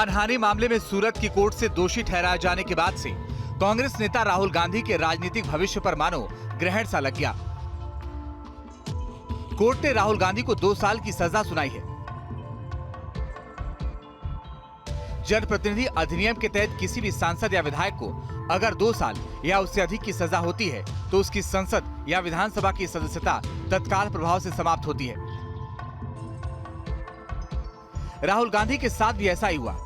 मानहानि मामले में सूरत की कोर्ट से दोषी ठहराए जाने के बाद से कांग्रेस नेता राहुल गांधी के राजनीतिक भविष्य पर मानो ग्रहण सा लग गया। कोर्ट ने राहुल गांधी को 2 साल की सजा सुनाई है। जनप्रतिनिधि अधिनियम के तहत किसी भी सांसद या विधायक को अगर 2 साल या उससे अधिक की सजा होती है तो उसकी संसद या विधानसभा की सदस्यता तत्काल प्रभाव से समाप्त होती है। राहुल गांधी के साथ भी ऐसा ही हुआ।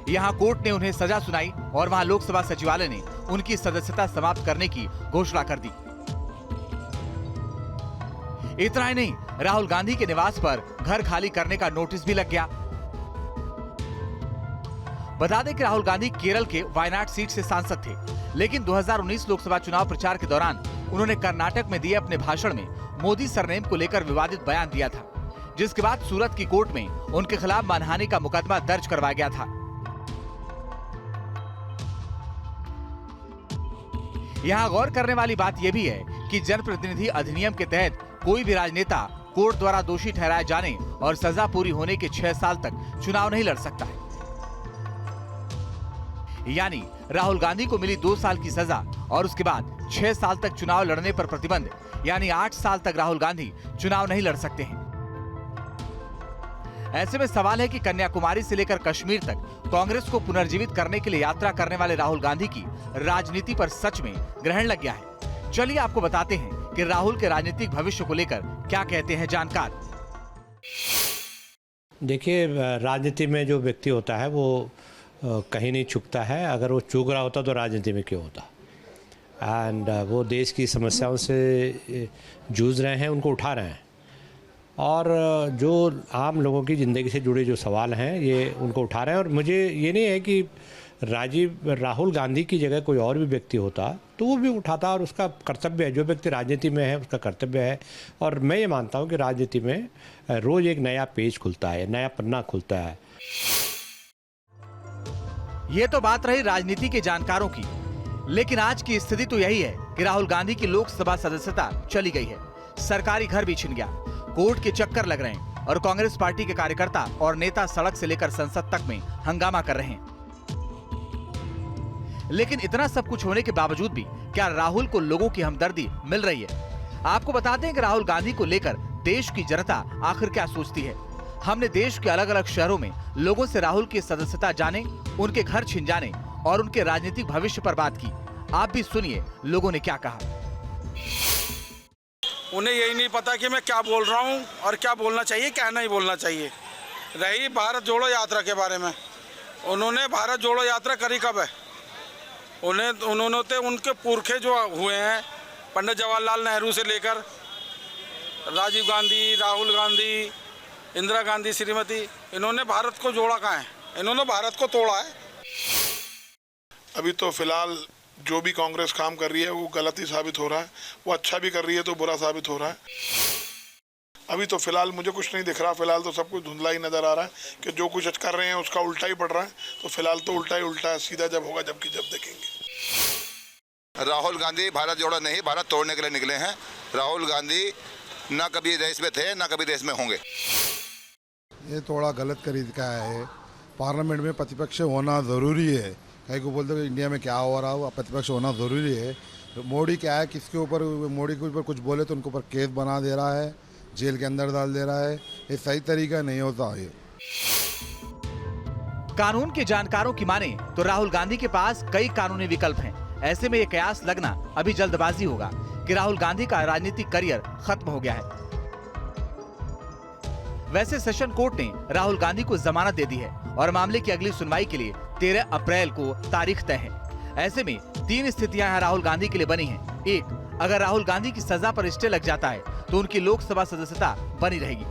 यहाँ कोर्ट ने उन्हें सजा सुनाई और वहाँ लोकसभा सचिवालय ने उनकी सदस्यता समाप्त करने की घोषणा कर दी। इतना ही नहीं, राहुल गांधी के निवास पर घर खाली करने का नोटिस भी लग गया। बता दें कि राहुल गांधी केरल के वायनाड सीट से सांसद थे, लेकिन 2019 लोकसभा चुनाव प्रचार के दौरान उन्होंने कर्नाटक में दिए अपने भाषण में मोदी सरनेम को लेकर विवादित बयान दिया था, जिसके बाद सूरत की कोर्ट में उनके खिलाफ मानहानि का मुकदमा दर्ज करवाया गया था। यहाँ गौर करने वाली बात यह भी है कि जनप्रतिनिधि अधिनियम के तहत कोई भी राजनेता कोर्ट द्वारा दोषी ठहराए जाने और सजा पूरी होने के 6 साल तक चुनाव नहीं लड़ सकता है। यानी राहुल गांधी को मिली 2 साल की सजा और उसके बाद 6 साल तक चुनाव लड़ने पर प्रतिबंध, यानी 8 साल तक राहुल गांधी चुनाव नहीं लड़ सकते हैं। ऐसे में सवाल है कि कन्याकुमारी से लेकर कश्मीर तक कांग्रेस को पुनर्जीवित करने के लिए यात्रा करने वाले राहुल गांधी की राजनीति पर सच में ग्रहण लग गया है। चलिए आपको बताते हैं कि राहुल के राजनीतिक भविष्य को लेकर क्या कहते हैं जानकार। देखिए, राजनीति में जो व्यक्ति होता है वो कहीं नहीं चुकता है। अगर वो चूक रहा होता तो राजनीति में क्यों होता। एंड वो देश की समस्याओं से जूझ रहे हैं, उनको उठा रहे हैं, और जो आम लोगों की ज़िंदगी से जुड़े जो सवाल हैं ये उनको उठा रहे हैं। और मुझे ये नहीं है कि राहुल गांधी की जगह कोई और भी व्यक्ति होता तो वो भी उठाता, और उसका कर्तव्य है। जो व्यक्ति राजनीति में है उसका कर्तव्य है। और मैं ये मानता हूँ कि राजनीति में रोज़ एक नया पेज खुलता है, नया पन्ना खुलता है। ये तो बात रही राजनीति के जानकारों की, लेकिन आज की स्थिति तो यही है कि राहुल गांधी की लोकसभा सदस्यता चली गई है, सरकारी घर भी छिन गया, कोर्ट के चक्कर लग रहे हैं और कांग्रेस पार्टी के कार्यकर्ता और नेता सड़क से लेकर संसद तक में हंगामा कर रहे हैं। लेकिन इतना सब कुछ होने के बावजूद भी क्या राहुल को लोगों की हमदर्दी मिल रही है? आपको बताते हैं कि राहुल गांधी को लेकर देश की जनता आखिर क्या सोचती है। हमने देश के अलग अलग शहरों में लोगों से राहुल की सदस्यता जाने, उनके घर छिन जाने और उनके राजनीतिक भविष्य पर बात की। आप भी सुनिए लोगों ने क्या कहा। उन्हें यही नहीं पता कि मैं क्या बोल रहा हूँ और क्या बोलना चाहिए, क्या नहीं बोलना चाहिए। रही भारत जोड़ो यात्रा के बारे में, उन्होंने भारत जोड़ो यात्रा करी कब है? उन्होंने तो उनके पुरखे जो हुए हैं, पंडित जवाहरलाल नेहरू से लेकर राजीव गांधी, राहुल गांधी, इंदिरा गांधी, श्रीमती, इन्होंने भारत को जोड़ा कहाँ है? इन्होंने भारत को तोड़ा है। अभी तो फिलहाल जो भी कांग्रेस काम कर रही है वो गलत ही साबित हो रहा है। वो अच्छा भी कर रही है तो बुरा साबित हो रहा है। अभी तो फिलहाल मुझे कुछ नहीं दिख रहा। फिलहाल तो सब कुछ धुंधला ही नजर आ रहा है कि जो कुछ कर रहे हैं उसका उल्टा ही पड़ रहा है। तो फिलहाल तो उल्टा ही उल्टा है, सीधा जब होगा जब देखेंगे। राहुल गांधी भारत जोड़ो नहीं, भारत तोड़ने के लिए निकले हैं। राहुल गांधी ना कभी देश में थे ना कभी देश में होंगे। ये थोड़ा गलत तरीका है। पार्लियामेंट में प्रतिपक्ष होना ज़रूरी है। कहीं को बोलते हैं इंडिया में क्या हो रहा हो, प्रतिपक्ष होना ज़रूरी है। तो मोदी क्या है, किसके ऊपर, मोदी के ऊपर कुछ बोले तो उनके ऊपर केस बना दे रहा है, जेल के अंदर डाल दे रहा है। ये सही तरीका नहीं होता है। कानून के जानकारों की माने तो राहुल गांधी के पास कई कानूनी विकल्प हैं। ऐसे में ये कयास लगना अभी जल्दबाजी होगा कि राहुल गांधी का राजनीतिक करियर खत्म हो गया है। वैसे सेशन कोर्ट ने राहुल गांधी को जमानत दे दी है और मामले की अगली सुनवाई के लिए 13 अप्रैल को तारीख तय है। ऐसे में 3 स्थितियां यहाँ राहुल गांधी के लिए बनी हैं। एक, अगर राहुल गांधी की सजा पर स्टे लग जाता है तो उनकी लोकसभा सदस्यता बनी रहेगी।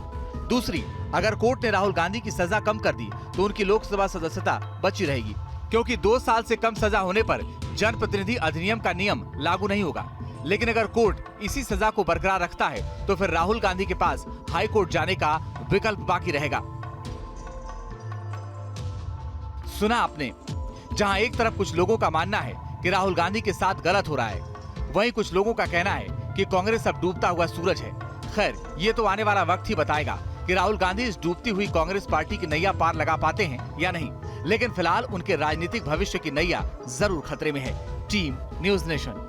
दूसरी, अगर कोर्ट ने राहुल गांधी की सजा कम कर दी तो उनकी लोकसभा सदस्यता बची रहेगी, क्योंकि 2 साल से कम सजा होने पर जनप्रतिनिधि अधिनियम का नियम लागू नहीं होगा। लेकिन अगर कोर्ट इसी सजा को बरकरार रखता है तो फिर राहुल गांधी के पास हाई कोर्ट जाने का विकल्प बाकी रहेगा। सुना आपने, जहां एक तरफ कुछ लोगों का मानना है कि राहुल गांधी के साथ गलत हो रहा है, वहीं कुछ लोगों का कहना है कि कांग्रेस अब डूबता हुआ सूरज है। खैर, ये तो आने वाला वक्त ही बताएगा कि राहुल गांधी इस डूबती हुई कांग्रेस पार्टी की नैया पार लगा पाते हैं या नहीं। लेकिन फिलहाल उनके राजनीतिक भविष्य की नैया जरूर खतरे में है। Team news nation.